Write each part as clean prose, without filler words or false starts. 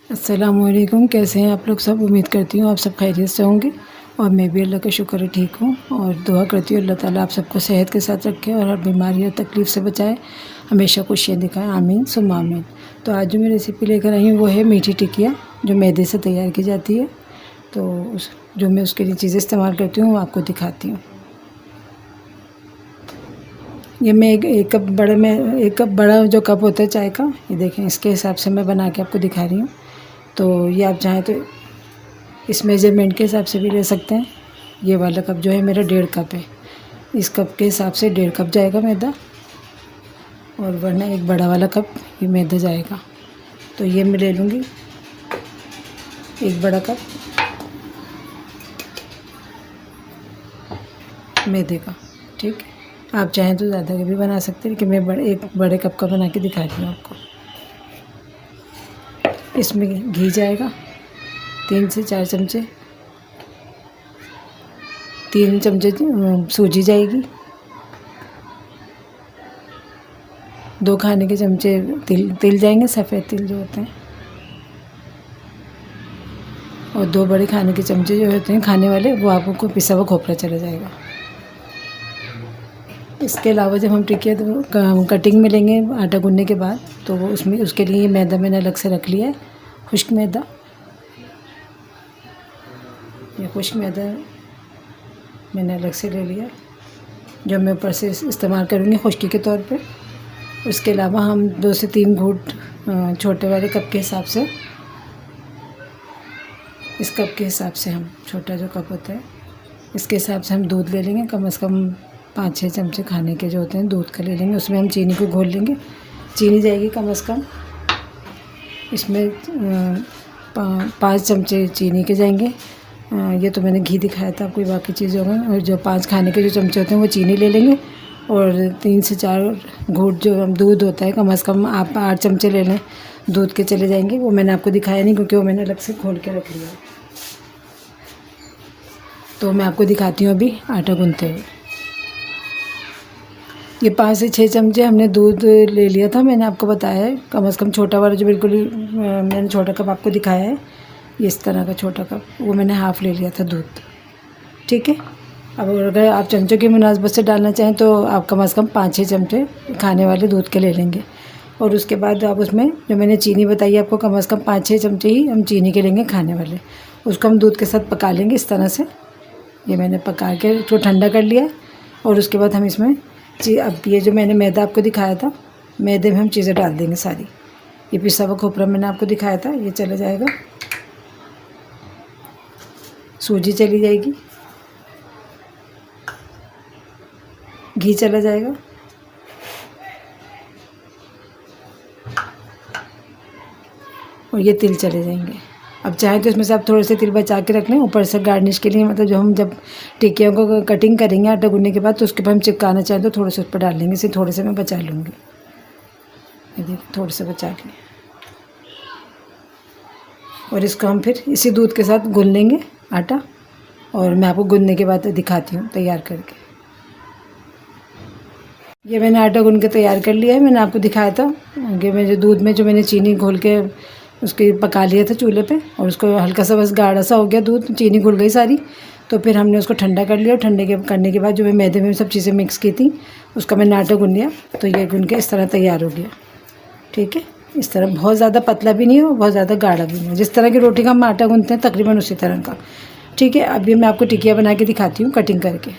अस्सलामुअलैकुम। कैसे हैं आप लोग सब? उम्मीद करती हूँ आप सब खैरियत से होंगे और मैं भी अल्लाह का शुक्र है ठीक हूँ। और दुआ करती हूँ अल्लाह ताला आप सबको सेहत के साथ रखे और हर बीमारी और तकलीफ़ से बचाए, हमेशा खुशियाँ दिखाएं। आमीन सुम्मा आमीन। तो आज जो मैं रेसिपी लेकर आई हूँ वो है मीठी टिकिया, जो मैदे से तैयार की जाती है। तो जो मैं उसके लिए चीज़ें इस्तेमाल करती हूँ वो आपको दिखाती हूँ। ये मैं एक कप बड़ा जो कप होता है चाय का, ये देखें, इसके हिसाब से मैं बना के आपको दिखा रही हूँ। तो ये आप चाहें तो इस मेज़रमेंट के हिसाब से भी ले सकते हैं। ये वाला कप जो है मेरा 1.5 कप है, इस कप के हिसाब से 1.5 कप जाएगा मैदा, और वरना एक बड़ा वाला कप ये मैदा जाएगा। तो ये मैं ले लूँगी एक बड़ा कप मैदे का। ठीक है, आप चाहें तो ज़्यादा का भी बना सकते हैं, लेकिन मैं एक बड़े कप का बना के दिखा रही हूँ आपको। इसमें घी जाएगा 3 से 4 चमचे, 3 चमचे सूजी जाएगी, 2 खाने के चमचे तिल जाएंगे, सफ़ेद तिल जो होते हैं, और 2 बड़े खाने के चमचे जो होते हैं खाने वाले, वो आपको पिसा हुआ खोपरा चला जाएगा। इसके अलावा जब हम टिकिया तो कटिंग में लेंगे आटा गूंदने के बाद, तो वो उसके लिए मैदा मैंने अलग से रख लिया है, खुश्क मैदा। ये खुश्क मैदा मैंने अलग से ले लिया, जो मैं ऊपर से इस्तेमाल करूँगी खुश्की के तौर पे। उसके अलावा हम 2 से 3 घूंट छोटे वाले कप के हिसाब से, इस कप के हिसाब से, हम छोटा जो कप होता है इसके हिसाब से हम दूध ले लेंगे। कम से कम 5-6 चमचे खाने के जो होते हैं दूध का ले लेंगे। उसमें हम चीनी को घोल लेंगे। चीनी जाएगी कम से कम, इसमें 5 चमचे चीनी के जाएंगे। ये तो मैंने घी दिखाया था आपको, बाकी चीज़ होगा। और जो 5 खाने के जो चमचे होते हैं वो चीनी ले लेंगे, और 3 से 4 घूंट जो हम दूध होता है, कम से कम आप 8 चमचे ले लें दूध के चले जाएंगे। वो मैंने आपको दिखाया नहीं, क्योंकि वो मैंने अलग से खोल के रख लिया। तो मैं आपको दिखाती हूँ अभी आटा गूंथते हुए। ये 5 से 6 चमचे हमने दूध ले लिया था, मैंने आपको बताया है। कम से कम छोटा वाला जो बिल्कुल ही मैंने छोटा कप आपको दिखाया है, ये इस तरह का छोटा कप, वो मैंने हाफ़ ले लिया था दूध। ठीक है, अब अगर आप चमचों की मुनासबत से डालना चाहें तो आप कम से कम 5-6 चमचे खाने वाले दूध के ले लेंगे। और उसके बाद आप उसमें जो मैंने चीनी बताई आपको, कम से कम 5-6 चमचे ही हम चीनी के लेंगे खाने वाले। उसको हम दूध के साथ पका लेंगे इस तरह से। ये मैंने पका के उसको ठंडा कर लिया है। और उसके बाद हम इसमें अब ये जो मैंने मैदा आपको दिखाया था, मैदे में हम चीज़ें डाल देंगे सारी। ये पिसा हुआ खोपरा मैंने आपको दिखाया था, ये चला जाएगा। सूजी चली जाएगी, घी चला जाएगा, और ये तिल चले जाएंगे। अब चाहे तो इसमें से आप थोड़े से तिल बचा के रख लें ऊपर से गार्निश के लिए। मतलब जो हम जब टिक्कियों को कटिंग करेंगे आटा गूंदने के बाद, तो उसके बाद हम चिपकाना चाहें तो थोड़े से उस पर डाल लेंगे। इसे थोड़े से मैं बचा लूँगी, ये देखिए, थोड़े से बचा के। और इसको हम फिर इसी दूध के साथ गूंद लेंगे आटा, और मैं आपको गूंदने के बाद दिखाती हूँ तैयार करके। ये मैंने आटा गूंद के तैयार कर लिया है, मैंने आपको दिखाया था कि मैं जो दूध में जो मैंने चीनी घोल के उसके पका लिया था चूल्हे पे, और उसको हल्का सा बस गाढ़ा सा हो गया दूध, चीनी घुल गई सारी। तो फिर हमने उसको ठंडा कर लिया, और ठंडे करने के बाद जो मैं मैदे में सब चीज़ें मिक्स की थी उसका मैंने आटा गूंद लिया। तो ये गूंद के इस तरह तैयार हो गया। ठीक है, इस तरह बहुत ज़्यादा पतला भी नहीं हो, बहुत ज़्यादा गाढ़ा भी नहीं हो, जिस तरह की रोटी का हम आटा गूंदते हैं तकरीबन उसी तरह का। ठीक है, अभी मैं आपको टिकिया बना के दिखाती हूँ कटिंग करके।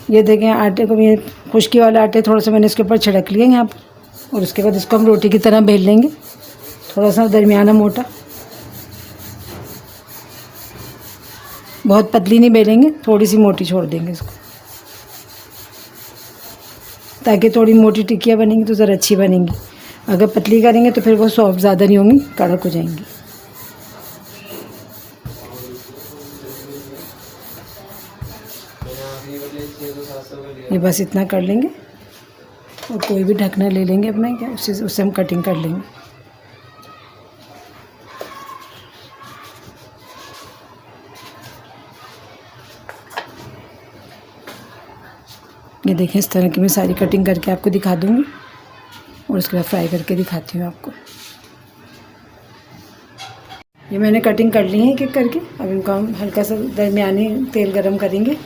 ये देखें, आटे को ये खुश्की वाला आटे थोड़ा सा मैंने इसके ऊपर छिड़क लिया यहाँ पर, और उसके बाद इसको हम रोटी की तरह बेल लेंगे, थोड़ा सा दरमियाना मोटा। बहुत पतली नहीं बेलेंगे, थोड़ी सी मोटी छोड़ देंगे इसको, ताकि थोड़ी मोटी टिक्कियाँ बनेंगी तो ज़रा अच्छी बनेंगी। अगर पतली करेंगे तो फिर वो सॉफ्ट ज़्यादा नहीं होंगी, कड़क हो जाएंगी। ये बस इतना कर लेंगे, और कोई भी ढकना ले लेंगे अपना, क्या उससे हम कटिंग कर लेंगे। ये देखें, इस तरह की मैं सारी कटिंग करके आपको दिखा दूँगी। और उसके बाद फ्राई करके दिखाती हूँ आपको। ये मैंने कटिंग कर ली है एक एक करके। अब इनको हम हल्का सा दरमियानी तेल गरम करेंगे।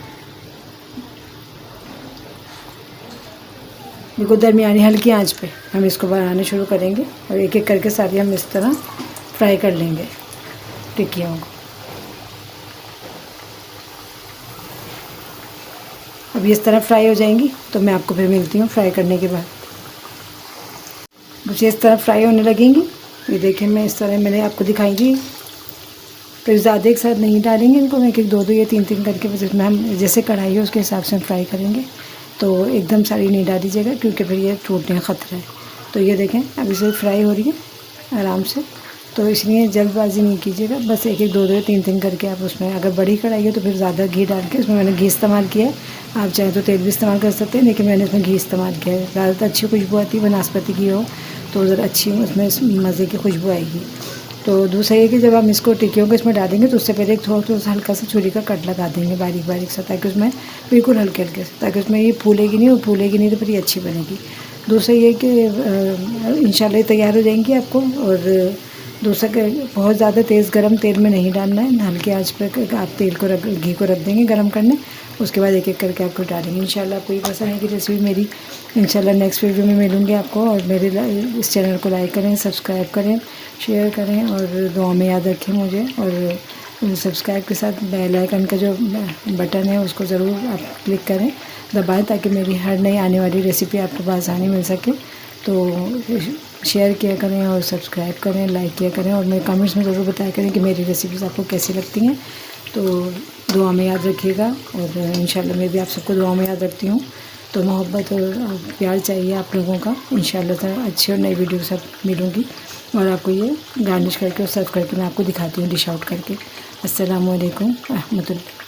देखो दरमियानी हल्की आंच पे हम इसको बनाने शुरू करेंगे और एक एक करके सारी हम इस तरह फ्राई कर लेंगे टिक्कियों को। अब इस तरह फ्राई हो जाएंगी तो मैं आपको फिर मिलती हूँ फ्राई करने के बाद। कुछ इस तरह फ्राई होने लगेंगी। ये देखिए मैं इस तरह मैंने आपको दिखाई थी। फिर ज़्यादा एक साथ नहीं डालेंगे इनको, मैं एक दो या तीन करके बस इसमें हम जैसे कढ़ाई है उसके हिसाब से हम फ्राई करेंगे। तो एकदम सारी नहीं डालीजिएगा क्योंकि फिर ये टूटने का ख़तरा है। तो ये देखें अब इसे फ्राई हो रही है आराम से, तो इसलिए जल्दबाजी नहीं कीजिएगा। बस एक दो या तीन करके आप उसमें, अगर बड़ी कढ़ाई है तो फिर ज़्यादा घी डाल के, इसमें मैंने घी इस्तेमाल किया है। आप चाहे तो तेल भी इस्तेमाल कर सकते हैं, लेकिन मैंने इसमें घी इस्तेमाल किया है। ज़्यादातर अच्छी खुशबू आती है, वनस्पति घी हो तो ज़रा अच्छी उसमें मज़े की खुशबू आएगी। तो दूसरा ये कि जब हम इसको टिक्कियों को इसमें डालेंगे तो उससे पहले एक थोड़ा सा हल्का सा छुरी का कट लगा देंगे बारीक बारीक सा, ताकि उसमें बिल्कुल हल्के हल्के से, ताकि उसमें ये फूलेगी नहीं, और फूलेगी नहीं तो फिर ये अच्छी बनेगी। दूसरा ये कि इंशाल्लाह तैयार हो जाएंगी आपको। और दूसरा बहुत ज़्यादा तेज़ गरम तेल में नहीं डालना है, हल्के आंच पर आप तेल को घी को रख देंगे गरम करने। उसके बाद एक एक करके आपको डालेंगे। इंशाल्लाह आपको ये पसंद है कि रेसिपी मेरी। इंशाल्लाह नेक्स्ट वीडियो में मिलूँगी आपको। और मेरे इस चैनल को लाइक करें, सब्सक्राइब करें, शेयर करें और दुआ में याद रखें मुझे। और सब्सक्राइब के साथ बेल आइकन का जो बटन है उसको ज़रूर आप क्लिक करें, दबाएँ, ताकि मेरी हर नई आने वाली रेसिपी आपको आसानी मिल सके। तो शेयर किया करें और सब्सक्राइब करें, लाइक किया करें, और मेरे कमेंट्स में ज़रूर बताया करें कि मेरी रेसिपीज़ आपको कैसी लगती हैं। तो दुआ में याद रखिएगा। और इंशाल्लाह मैं भी आप सबको दुआ में याद रखती हूँ। तो मोहब्बत और प्यार चाहिए आप लोगों का। इंशाल्लाह तो अच्छी और नई वीडियो के साथ मिलूँगी और आपको ये गार्निश करके और सर्व करके मैं आपको दिखाती हूँ डिश आउट करके। अस्सलामु अलैकुम रहमतुल्लाह।